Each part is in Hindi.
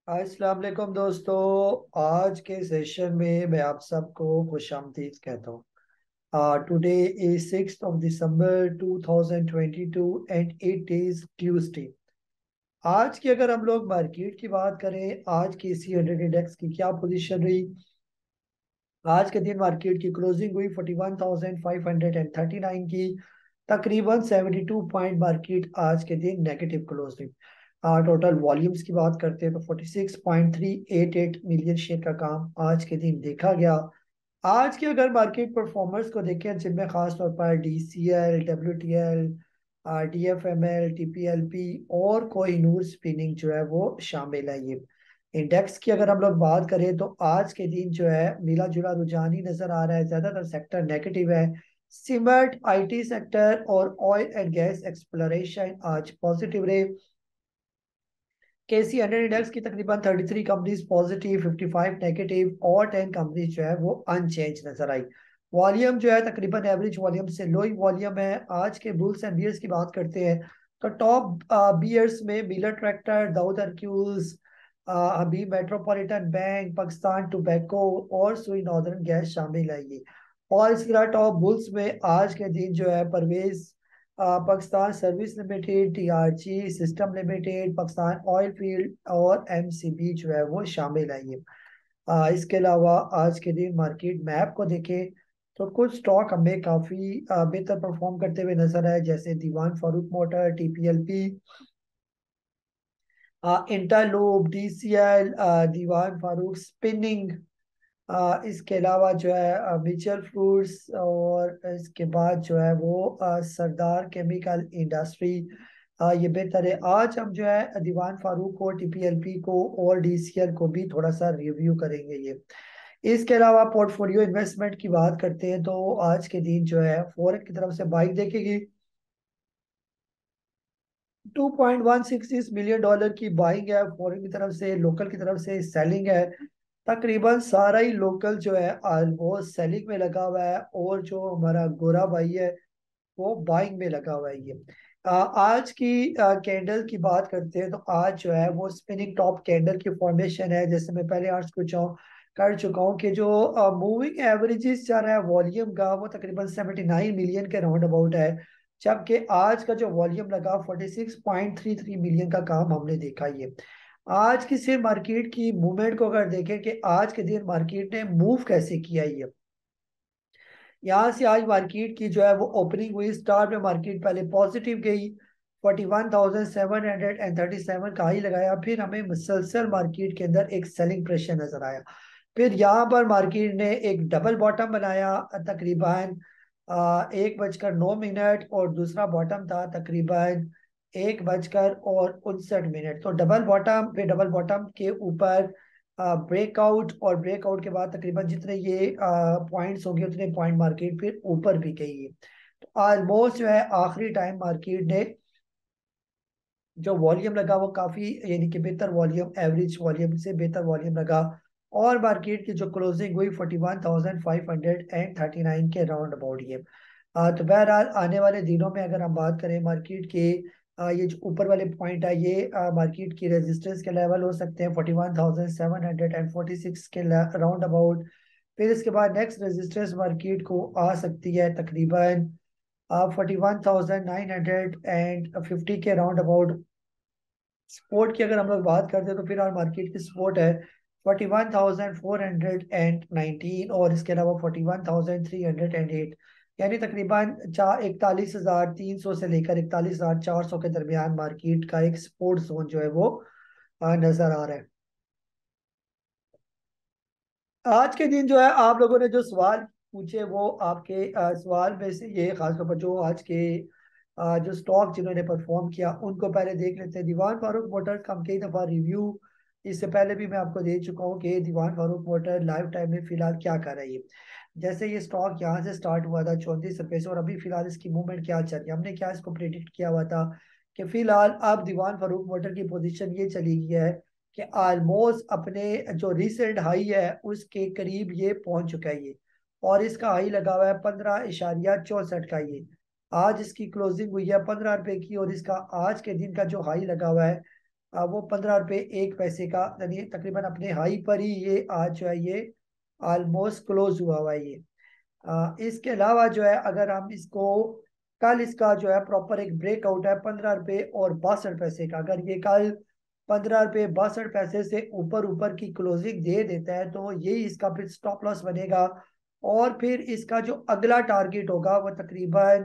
अस्सलाम वालेकुम दोस्तों। आज के सेशन में मैं आप सबको खुशामदीद कहता हूँ। Today is 6 December 2022 and it is Tuesday. आज की अगर हम लोग मार्केट की बात करें, आज की सी 100 इंडेक्स की क्या पोजीशन रही। आज के दिन मार्केट की क्लोजिंग हुई 41,539 की। तकरीबन 72 पॉइंट मार्केट आज के दिन नेगेटिव क्लोजिंग। टोटल वॉल्यूम्स की बात करते हैं तो 46.388 मिलियन शेयर का काम आज के दिन देखा गया। आज के अगर मार्केट परफॉर्मर्स को देखें जिनमें खास तौर पर DCL, WTL, DFML, TPLP और कोहिनूर स्पिनिंग जो है वो शामिल है। ये इंडेक्स की अगर हम लोग बात करें तो आज के दिन जो है मिला जुला रुझान ही नजर आ रहा है। ज्यादातर सेक्टर नेगेटिव है। सीमेंट, IT सेक्टर और ऑयल एंड गैस एक्सप्लोरेशन आज पॉजिटिव रहे। KC 100 इंडेक्स की तकरीबन 33 कंपनीज पॉजिटिव, 55 नेगेटिव और 10 कंपनीज जो है वो अनचेंज नजर आई। वॉल्यूम जो है तकरीबन एवरेज वॉल्यूम से लो ही वॉल्यूम है। आज के बुल्स एंड बियर्स की बात करते हैं तो टॉप बियर्स में मिलर ट्रैक्टर, दाऊद अर्क्यूज, हबीब मेट्रोपॉलिटन बैंक, पाकिस्तान टोबैको और सुई नॉर्दर्न गैस शामिल है। ये और इसके अलावा टॉप बुल्स में आज के दिन जो है Parvez Pakistan service limited, TRG system limited, Pakistan oil field और MCB जो है वो शामिल है। ये इसके अलावा आज के दिन मार्केट मैप को देखें तो कुछ स्टॉक हमें काफी बेहतर परफॉर्म करते हुए नजर आए, जैसे Dewan Farooq motor, TPLP, Interloop, DCL, Dewan Farooq spinning. इसके अलावा जो है म्यूचुअल फ्रूट्स और इसके बाद जो है वो सरदार केमिकल इंडस्ट्री। ये बेहतर है। आज हम जो है दीवान फारूक को, TPLP को और DCL को भी थोड़ा सा रिव्यू करेंगे। ये इसके अलावा पोर्टफोलियो इन्वेस्टमेंट की बात करते हैं तो आज के दिन जो है फॉरेन की तरफ से बाइक देखेगी। $2.166 मिलियन की बाइंग है फॉरेन की तरफ से, लोकल की तरफ से सेलिंग है। तकरीबन सारा ही लोकल जो है ऑलमोस्ट सेलिंग में लगा हुआ है और जो हमारा गोरा भाई है वो बाइंग में लगा हुआ है। ये आज की कैंडल की बात करते हैं तो आज जो है वो स्पिनिंग टॉप कैंडल की फॉर्मेशन है। जैसे मैं पहले आज कुछ कर चुका हूँ कि जो मूविंग एवरेजेस चल रहा है वॉल्यूम का वो तकरीबन 79 मिलियन के राउंड अबाउट है। जबकि आज का जो वॉल्यूम लगा 46.33 मिलियन का काम हमने देखा। ये आज की शेयर मार्केट की मूवमेंट को अगर देखें कि आज के दिन मार्केट ने मूव कैसे किया। ये यहाँ से आज मार्केट की जो है वो ओपनिंग हुई, स्टार्ट में मार्केट पहले पॉजिटिव गई, 41,737 का हाई लगाया। फिर हमें मुसलसल मार्केट के अंदर एक सेलिंग प्रेशर नजर आया। फिर यहाँ पर मार्केट ने एक डबल बॉटम बनाया तकरीबन 1 बजकर 9 मिनट, और दूसरा बॉटम था तकरीबन 1 बजकर 59 मिनट। तो डबल बॉटम, फिर डबल बॉटम के ऊपर ब्रेकआउट, और ब्रेकआउट के बाद तकरीबन जितने ये पॉइंट्स होंगे उतने पॉइंट मार्केट फिर ऊपर भी गई है। तो ऑलमोस्ट जो है आखिरी टाइम मार्केट ने जो वॉल्यूम लगा वो काफी, यानी कि बेहतर वॉल्यूम, एवरेज वॉल्यूम से बेहतर वॉल्यूम लगा। और मार्केट की जो क्लोजिंग हुई 41,539 के राउंड अबाउट। ये तो बहरहाल आने वाले दिनों में अगर हम बात करें मार्केट के, ये जो ऊपर वाले पॉइंट है ये मार्केट की रेजिस्टेंस के लेवल हो सकते हैं 41,746 के राउंड अबाउट। फिर इसके बाद नेक्स्ट रेजिस्टेंस मार्केट को आ सकती है तकरीबन 41,950 के राउंड अबाउट। सपोर्ट की अगर हम लोग बात करते हैं तो फिलहाल मार्केट की सपोर्ट है 41,419, और इसके अलावा 41,308, यानी तकरीबन 41,300 से लेकर 41,400 के दरमियान मार्केट का एक सपोर्ट जोन जो है वो नजर आ रहा है। आज के दिन जो है आप लोगों ने जो सवाल पूछे वो आपके सवाल में से ये खासतौर पर जो आज के जो स्टॉक जिन्होंने परफॉर्म किया उनको पहले देख लेते हैं। दीवान फारूक मोटर्स का हम कई दफा रिव्यू इससे पहले भी मैं आपको दे चुका हूँ कि दीवान फारूक मोटर लाइफ टाइम में फिलहाल क्या कर रही है। जैसे ये स्टॉक यहाँ से स्टार्ट हुआ था 34 रुपए से, और अभी फिलहाल इसकी मूवमेंट क्या चल रही है, हमने क्या इसको प्रेडिक्ट किया हुआ था कि फिलहाल अब दीवान फारूक मोटर की पोजीशन ये चली गई है कि ऑलमोस्ट अपने जो रिसेंट हाई है उसके करीब ये पहुंच चुका है। ये और इसका हाई लगा हुआ है 15.64 का। ये आज इसकी क्लोजिंग हुई है 15 रुपए की, और इसका आज के दिन का जो हाई लगा हुआ है वो 15 रुपये 1 पैसे का, यानी तकरीबन अपने हाई पर ही ये आज जो है ये ऑलमोस्ट क्लोज हुआ हुआ है ये। इसके अलावा जो है अगर हम इसको कल इसका जो है प्रॉपर एक ब्रेकआउट है 15 रुपये और 62 पैसे का, अगर ये कल 15 रुपये 62 पैसे से ऊपर ऊपर की क्लोजिंग दे देता है तो यही इसका फिर स्टॉप लॉस बनेगा। और फिर इसका जो अगला टारगेट होगा वो तकरीबन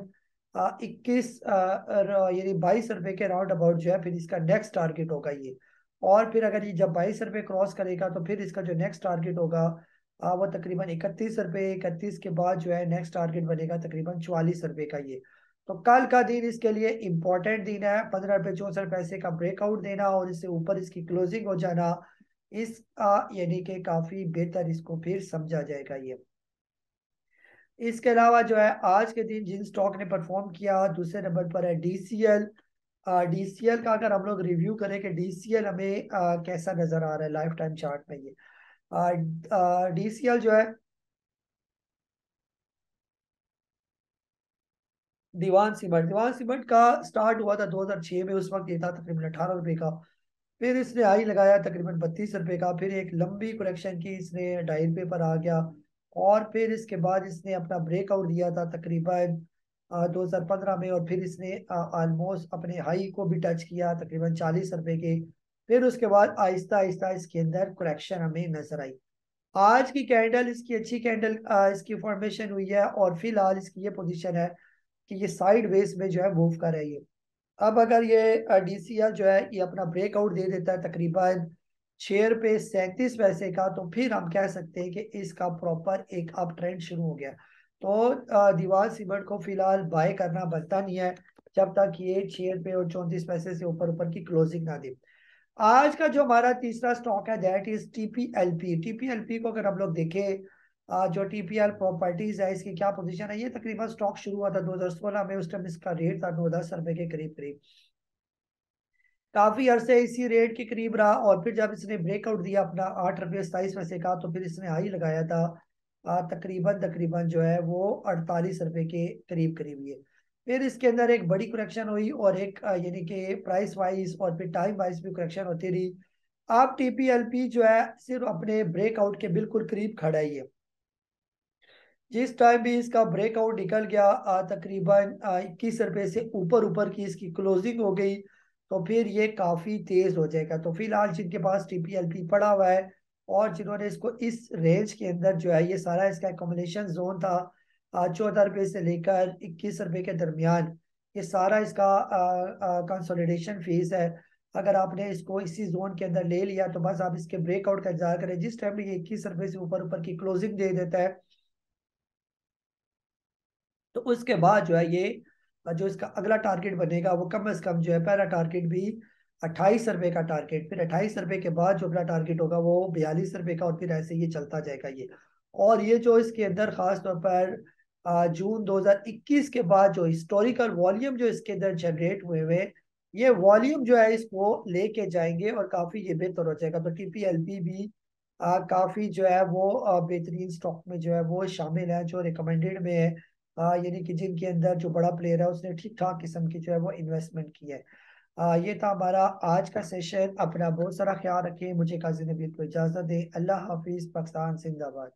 21 यानी 22 रुपये के राउंड अबाउट जो है फिर इसका नेक्स्ट टारगेट होगा ये। और फिर अगर ये जब 22 रुपये क्रॉस करेगा तो फिर इसका जो नेक्स्ट टारगेट होगा वो तकरीबन 31 रुपये, 31 के बाद जो है नेक्स्ट टारगेट बनेगा तकरीबन 44 रुपये का ये। तो कल का दिन इसके लिए इंपॉर्टेंट दिन है, 15 रुपये 64 पैसे का ब्रेकआउट देना और इससे ऊपर इसकी क्लोजिंग हो जाना, इस यानी कि काफी बेहतर इसको फिर समझा जाएगा ये। इसके अलावा जो है आज के दिन जिन स्टॉक ने परफॉर्म किया, दूसरे नंबर पर है डीसीएल। डीसीएल का अगर हम लोग रिव्यू करें कि डीसीएल हमें कैसा नजर आ रहा है लाइफ टाइम चार्ट में ये। डीसीएल जो है दीवान सीमेंट का स्टार्ट हुआ था 2006 में, उस वक्त ये था तकरीबन 18 रुपए का। फिर इसने हाई लगाया तकरीबन 32 रुपए का, फिर एक लंबी करेक्शन की, इसने 2.5 रुपए पर आ गया। और फिर इसके बाद इसने अपना ब्रेकआउट दिया था तकरीबन 2015 में, और फिर इसने ऑलमोस्ट अपने हाई को भी टच किया तकरीबन 40 रुपए के। फिर उसके बाद आहिस्ता आहिस्ता इसके अंदर करेक्शन हमें नजर आई। आज की कैंडल इसकी अच्छी कैंडल इसकी फॉर्मेशन हुई है, और फिलहाल इसकी ये पोजीशन है कि ये साइड वेज में जो है मूव कर रही है। अब अगर ये डीसीएल जो है ये अपना ब्रेकआउट दे देता है तकरीबन 6 रुपये 37 पैसे का, तो फिर हम कह सकते हैं कि इसका प्रॉपर एक अप ट्रेंड शुरू हो गया। तो दीवार सीमेंट को फिलहाल बाय करना बनता नहीं है जब तक ये 6 रुपये और 34 पैसे से ऊपर ऊपर की क्लोजिंग ना दे। आज का जो हमारा तीसरा स्टॉक है दैट इज टीपीएलपी। टीपीएलपी को अगर हम लोग देखें, जो टीपीएल प्रॉपर्टीज है इसकी क्या पोजीशन है, ये तकरीबन स्टॉक शुरू हुआ था 2016 में, उस टाइम इसका रेट था 9-10 रुपए के करीब करीब। काफी अरसे इसी रेट के करीब रहा, और फिर जब इसने ब्रेकआउट दिया अपना 8 रुपये 27 पैसे का, तो फिर इसने हाई लगाया था तकरीबन तकरीबन जो है वो 48 रुपए के करीब करीब ये। फिर इसके अंदर एक बड़ी करेक्शन हुई, और एक यानी कि प्राइस वाइज और फिर टाइम वाइज भी करेक्शन होती रही। अब टीपीएलपी जो है सिर्फ अपने ब्रेकआउट के बिल्कुल करीब खड़ा ही है। जिस टाइम भी इसका ब्रेकआउट निकल गया तकरीबन 21 रुपए से ऊपर ऊपर की इसकी क्लोजिंग हो गई, तो फिर ये काफी तेज हो जाएगा। तो फिलहाल जिनके पास टीपीएलपी पड़ा हुआ है और जिन्होंने इसको इस रेंज के अंदर जो है, ये सारा इसका एकोमोडेशन जोन था 14 रुपए से लेकर 21 रुपए के दरमियान, ये सारा इसका कंसोलिडेशन फीस है। अगर आपने इसको इसी जोन के अंदर ले लिया तो बस आप इसके ब्रेकआउट का इंतजार करें। जिस टाइम ये 21 रुपए से ऊपर ऊपर की क्लोजिंग दे देता है, तो उसके बाद जो है ये जो इसका अगला टारगेट बनेगा वो कम से कम जो है पहला टारगेट भी 28 रुपए का टारगेट, फिर 28 रुपए के बाद जो अगला टारगेट होगा वो 42 रुपए का, और फिर ऐसे ये चलता जाएगा ये। और ये जो इसके अंदर खास तौर पर जून 2021 के बाद जो हिस्टोरिकल वॉल्यूम जो इसके अंदर जनरेट हुए हुए, ये वॉल्यूम जो है इसको लेके जाएंगे और काफी ये बेहतर हो जाएगा। तो टीपीएलपी भी काफी जो है वो बेहतरीन स्टॉक में जो है वो शामिल है, जो रिकमेंडेड में है। यानी कि जिनके अंदर जो बड़ा प्लेयर है उसने ठीक ठाक किस्म की जो है वो इन्वेस्टमेंट की है। ये था हमारा आज का सेशन। अपना बहुत सारा ख्याल रखें, मुझे काजी नबील को इजाजत दें। अल्लाह हाफिज। पाकिस्तान जिंदाबाद।